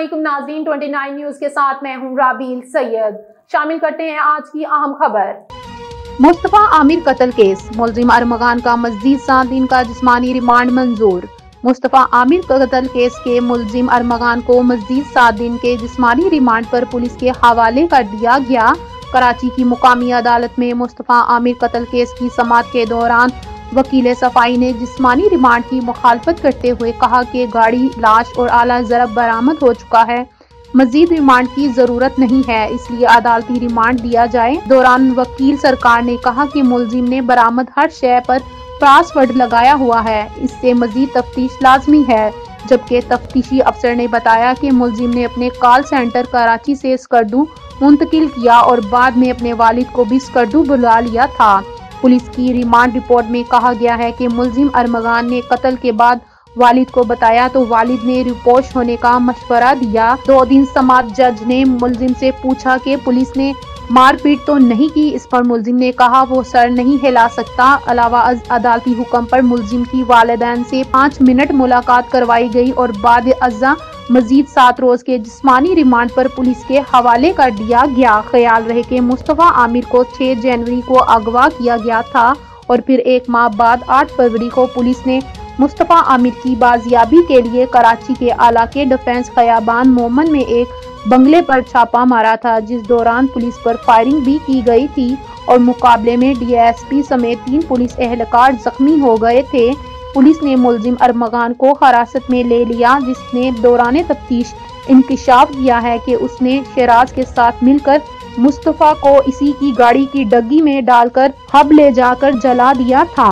علیکم ناظرین، 29 نیوز کے ساتھ میں ہوں رابیل سید۔ شامل کرتے ہیں آج کی اہم خبر۔ مصطفیٰ عامر قتل کیس، ملزم ارمغان کا مزید 7 دن کا جسمانی ریمانڈ منظور۔ مصطفیٰ عامر قتل کیس کے ملزم ارمغان کو مزید 7 دن کے جسمانی ریمانڈ پر پولیس کے حوالے کر دیا گیا۔ کراچی کی مقامی عدالت میں مصطفیٰ عامر قتل کیس کی سماعت کے دوران وکیل صفائی نے جسمانی ریمانڈ کی مخالفت کرتے ہوئے کہا کہ گاڑی، لاش اور آلہ ضرب برآمد ہو چکا ہے، مزید ریمانڈ کی ضرورت نہیں ہے، اس لیے عدالتی ریمانڈ دیا جائے۔ دوران وکیل سرکار نے کہا کہ ملزم نے برآمد ہر شے پر پاس ورڈ لگایا ہوا ہے، اس سے مزید تفتیش لازمی ہے، جبکہ تفتیشی افسر نے بتایا کہ ملزم نے اپنے کال سینٹر کراچی سے اسکردو منتقل کیا اور بعد میں اپنے والد کو بھی اسکردو بلا لیا تھا۔ پولیس کی ریمانڈ رپورٹ میں کہا گیا ہے کہ ملزم ارمغان نے قتل کے بعد والد کو بتایا تو والد نے روپوش ہونے کا مشورہ دیا۔ 2 دن سماعت جج نے ملزم سے پوچھا کہ پولیس نے مار پیٹ تو نہیں کی، اس پر ملزم نے کہا وہ سر نہیں ہلا سکتا۔ علاوہ عدالتی حکم پر ملزم کی والدین سے 5 منٹ ملاقات کروائی گئی اور بعد ازاں مزید 7 روز کے جسمانی ریمانڈ پر پولیس کے حوالے کر دیا گیا۔ خیال رہے کہ مصطفیٰ عامر کو 6 جنوری کو اغوا کیا گیا تھا اور پھر 1 ماہ بعد 8 فروری کو پولیس نے مصطفیٰ عامر کی بازیابی کے لیے کراچی کے علاقے ڈیفنس خیابان مومن میں ایک بنگلے پر چھاپا مارا تھا، جس دوران پولیس پر فائرنگ بھی کی گئی تھی اور مقابلے میں ڈی ایس پی سمیت 3 پولیس اہلکار زخمی ہو گئے تھے۔ پولیس نے ملزم ارمغان کو حراست میں لے لیا، جس نے دوران تفتیش انکشاف کیا ہے کہ اس نے شیراز کے ساتھ مل کر مصطفیٰ کو اسی کی گاڑی کی ڈگی میں ڈال کر ہب لے جا کر جلا دیا تھا۔